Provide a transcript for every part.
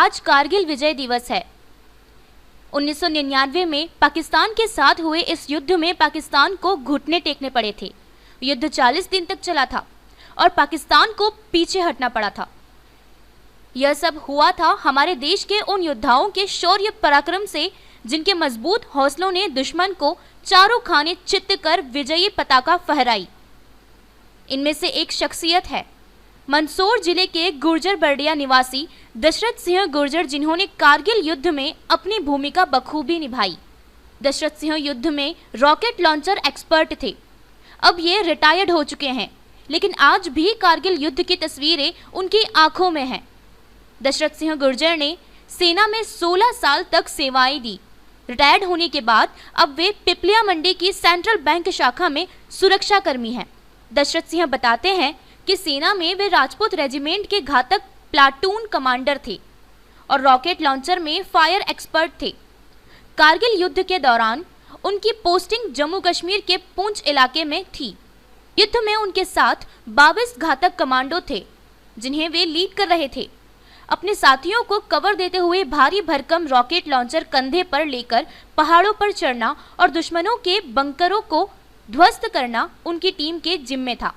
आज कारगिल विजय दिवस है। 1999 में पाकिस्तान के साथ हुए इस युद्ध में पाकिस्तान को घुटने टेकने पड़े थे। युद्ध 40 दिन तक चला था और पाकिस्तान को पीछे हटना पड़ा था। यह सब हुआ था हमारे देश के उन योद्धाओं के शौर्य पराक्रम से, जिनके मजबूत हौसलों ने दुश्मन को चारों खाने चित्त कर विजयी पताका फहराई। इनमें से एक शख्सियत है मंदसौर जिले के गुर्जर बर्डिया निवासी दशरथ सिंह गुर्जर, जिन्होंने कारगिल युद्ध में अपनी भूमिका बखूबी निभाई। दशरथ सिंह युद्ध में रॉकेट लॉन्चर एक्सपर्ट थे। अब ये रिटायर्ड हो चुके हैं, लेकिन आज भी कारगिल युद्ध की तस्वीरें उनकी आंखों में हैं। दशरथ सिंह गुर्जर ने सेना में 16 साल तक सेवाएं दी। रिटायर्ड होने के बाद अब वे पिपलिया मंडी की सेंट्रल बैंक शाखा में सुरक्षा कर्मी हैं। दशरथ सिंह बताते हैं कि सेना में वे राजपूत रेजिमेंट के घातक प्लाटून कमांडर थे और रॉकेट लॉन्चर में फायर एक्सपर्ट थे। कारगिल युद्ध के दौरान उनकी पोस्टिंग जम्मू कश्मीर के पुंछ इलाके में थी। युद्ध में उनके साथ 22 घातक कमांडो थे, जिन्हें वे लीड कर रहे थे। अपने साथियों को कवर देते हुए भारी भरकम रॉकेट लॉन्चर कंधे पर लेकर पहाड़ों पर चढ़ना और दुश्मनों के बंकरों को ध्वस्त करना उनकी टीम के जिम्मे था।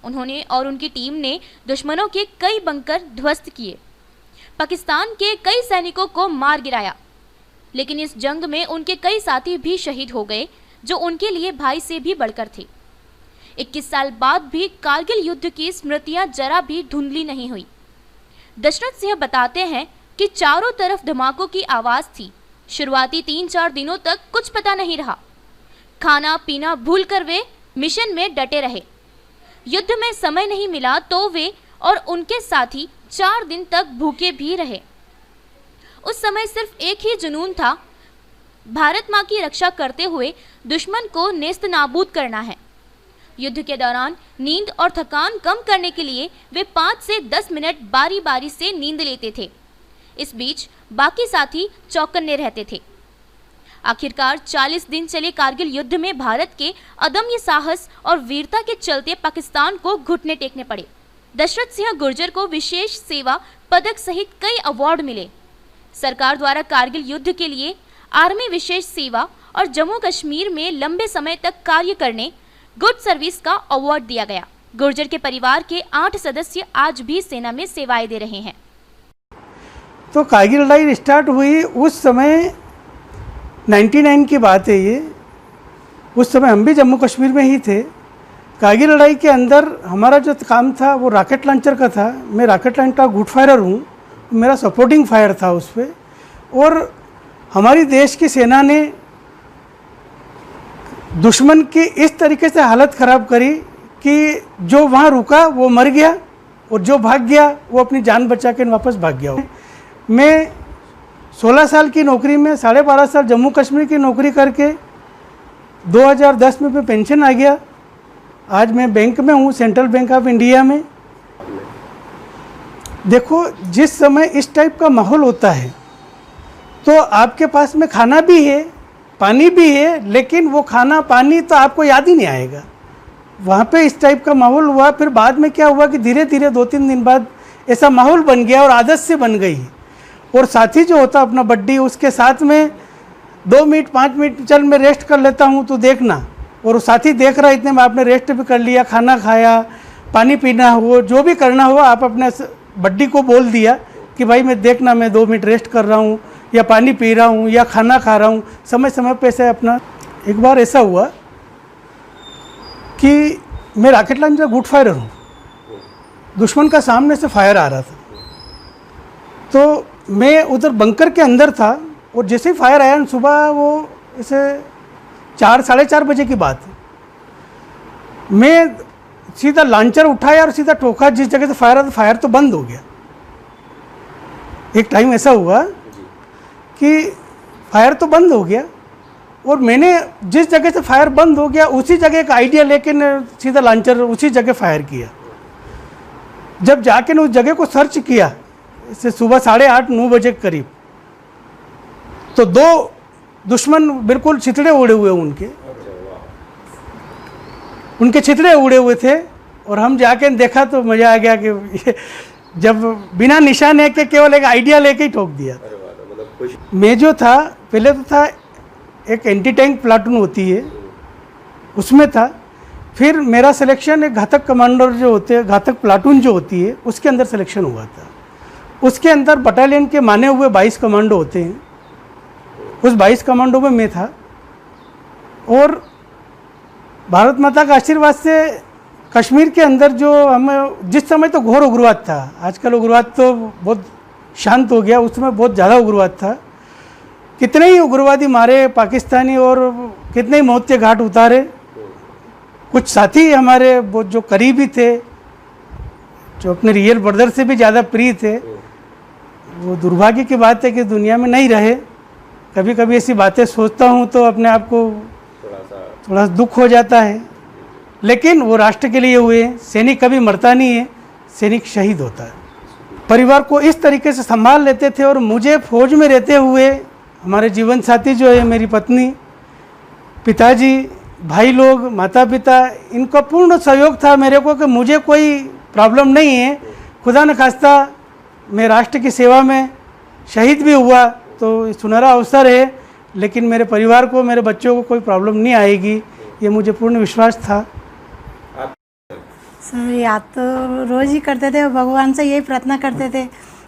उन्होंने और उनकी टीम ने दुश्मनों के कई बंकर ध्वस्त किए, पाकिस्तान के कई सैनिकों को मार गिराया। लेकिन इस जंग में उनके कई साथी भी शहीद हो गए, जो उनके लिए भाई से भी बढ़कर थे। 21 साल बाद भी कारगिल युद्ध की स्मृतियां जरा भी धुंधली नहीं हुई। दशरथ सिंह बताते हैं कि चारों तरफ धमाकों की आवाज थी। शुरुआती 3-4 दिनों तक कुछ पता नहीं रहा। खाना पीना भूलकर वे मिशन में डटे रहे। युद्ध में समय नहीं मिला तो वे और उनके साथी 4 दिन तक भूखे भी रहे। उस समय सिर्फ एक ही जुनून था, भारत माँ की रक्षा करते हुए दुश्मन को नेस्त नाबूद करना है। युद्ध के दौरान नींद और थकान कम करने के लिए वे 5 से 10 मिनट बारी बारी से नींद लेते थे। इस बीच बाकी साथी चौकन्ने रहते थे। आखिरकार 40 दिन चले कारगिल युद्ध में भारत के अदम्य साहस और वीरता के चलते पाकिस्तान को घुटने टेकने पड़े। दशरथ सिंह गुर्जर को विशेष सेवा पदक सहित कई अवार्ड मिले। सरकार द्वारा कारगिल युद्ध के लिए आर्मी विशेष सेवा और जम्मू कश्मीर में लंबे समय तक कार्य करने गुड सर्विस का अवार्ड दिया गया। गुर्जर के परिवार के 8 सदस्य आज भी सेना में सेवाएं दे रहे हैं। तो कारगिल लड़ाई स्टार्ट हुई उस समय 99 की बात है ये। उस समय हम भी जम्मू कश्मीर में ही थे। कारगिल लड़ाई के अंदर हमारा जो काम था वो रॉकेट लॉन्चर का था। मैं रॉकेट लॉन्चर का गुड फायरर हूँ, मेरा सपोर्टिंग फायर था उस पर। और हमारी देश की सेना ने दुश्मन की इस तरीके से हालत ख़राब करी कि जो वहाँ रुका वो मर गया और जो भाग गया वो अपनी जान बचा के वापस भाग गया। मैं 16 साल की नौकरी में 12.5 साल जम्मू कश्मीर की नौकरी करके 2010 में मैं पेंशन आ गया। आज मैं बैंक में हूँ, सेंट्रल बैंक ऑफ इंडिया में। देखो, जिस समय इस टाइप का माहौल होता है तो आपके पास में खाना भी है, पानी भी है, लेकिन वो खाना पानी तो आपको याद ही नहीं आएगा। वहाँ पे इस टाइप का माहौल हुआ। फिर बाद में क्या हुआ कि धीरे धीरे 2-3 दिन बाद ऐसा माहौल बन गया और आदत से बन गई। और साथी जो होता अपना बड्डी, उसके साथ में 2 मिनट 5 मिनट चल मैं रेस्ट कर लेता हूँ तो देखना, और वो साथी देख रहा है, इतने में आपने रेस्ट भी कर लिया, खाना खाया, पानी पीना हो, जो भी करना हो आप अपने बड्डी को बोल दिया कि भाई मैं देखना, मैं 2 मिनट रेस्ट कर रहा हूँ या पानी पी रहा हूँ या खाना खा रहा हूँ। समय समय पे से अपना। एक बार ऐसा हुआ कि मैं रॉकेट लॉन्चर गुड फायरर हूँ, दुश्मन का सामने से फायर आ रहा था, तो मैं उधर बंकर के अंदर था और जैसे ही फायर आया, सुबह वो ऐसे 4-4:30 बजे की बात है, मैं सीधा लॉन्चर उठाया और सीधा ठोका जिस जगह से फायर आया, फायर तो बंद हो गया। एक टाइम ऐसा हुआ कि फायर तो बंद हो गया और मैंने जिस जगह से फायर बंद हो गया उसी जगह एक आइडिया लेके सीधा लॉन्चर उसी जगह फायर किया। जब जाके उस जगह को सर्च किया, इससे सुबह 8:30-9 बजे के करीब, तो 2 दुश्मन बिल्कुल छितड़े उड़े हुए, उनके छितड़े उड़े हुए थे। और हम जाके देखा तो मज़ा आ गया कि जब बिना निशाने के केवल एक आइडिया लेके ही ठोक दिया। अरे वाह, मतलब खुश। मैं जो था पहले तो था एक एंटी टैंक प्लाटून होती है उसमें था, फिर मेरा सिलेक्शन एक घातक कमांडर जो होते हैं, घातक प्लाटून जो होती है उसके अंदर सिलेक्शन हुआ था। उसके अंदर बटालियन के माने हुए 22 कमांडो होते हैं, उस 22 कमांडो में मैं था। और भारत माता का आशीर्वाद से कश्मीर के अंदर जो हमें जिस समय तो घोर उग्रवाद था, आजकल उग्रवाद तो बहुत शांत हो गया, उस समय बहुत ज़्यादा उग्रवाद था। कितने ही उग्रवादी मारे पाकिस्तानी और कितने ही मौत के घाट उतारे। कुछ साथी हमारे बहुत जो करीबी थे, जो अपने रियल ब्रदर से भी ज़्यादा प्रिय थे, वो दुर्भाग्य की बात है कि दुनिया में नहीं रहे। कभी कभी ऐसी बातें सोचता हूँ तो अपने आप को थोड़ा दुख हो जाता है, लेकिन वो राष्ट्र के लिए हुए। सैनिक कभी मरता नहीं है, सैनिक शहीद होता है। परिवार को इस तरीके से संभाल लेते थे। और मुझे फौज में रहते हुए हमारे जीवन साथी जो है, मेरी पत्नी, पिताजी, भाई लोग, माता पिता, इनका पूर्ण सहयोग था मेरे को कि मुझे कोई प्रॉब्लम नहीं है। खुदा न खास्ता मैं राष्ट्र की सेवा में शहीद भी हुआ तो सुनहरा अवसर है, लेकिन मेरे परिवार को, मेरे बच्चों को कोई प्रॉब्लम नहीं आएगी, ये मुझे पूर्ण विश्वास था। सर याद तो रोज़ ही करते थे, भगवान से यही प्रार्थना करते थे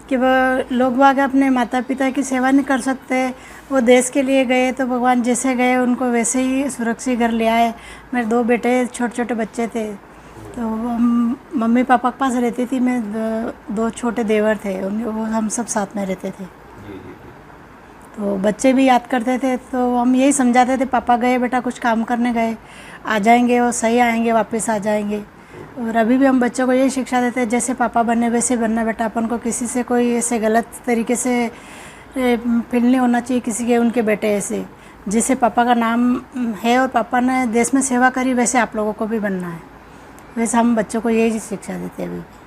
कि वो लोग बाग अपने माता पिता की सेवा नहीं कर सकते, वो देश के लिए गए तो भगवान जैसे गए उनको वैसे ही सुरक्षित घर ले आए। मेरे 2 बेटे, छोटे छोटे बच्चे थे, तो मम्मी पापा के पास रहती थी मैं। 2 छोटे देवर थे, वो हम सब साथ में रहते थे। तो बच्चे भी याद करते थे, तो हम यही समझाते थे पापा गए बेटा, कुछ काम करने गए, आ जाएंगे और सही आएंगे, वापस आ जाएंगे। और अभी भी हम बच्चों को यही शिक्षा देते हैं, जैसे पापा बने वैसे बनना बेटा। अपन को किसी से कोई ऐसे गलत तरीके से फील नहीं होना चाहिए किसी के, उनके बेटे ऐसे। जैसे पापा का नाम है और पापा ने देश में सेवा करी, वैसे आप लोगों को भी बनना है। वैसे हम बच्चों को यही शिक्षा देते हैं अभी भी।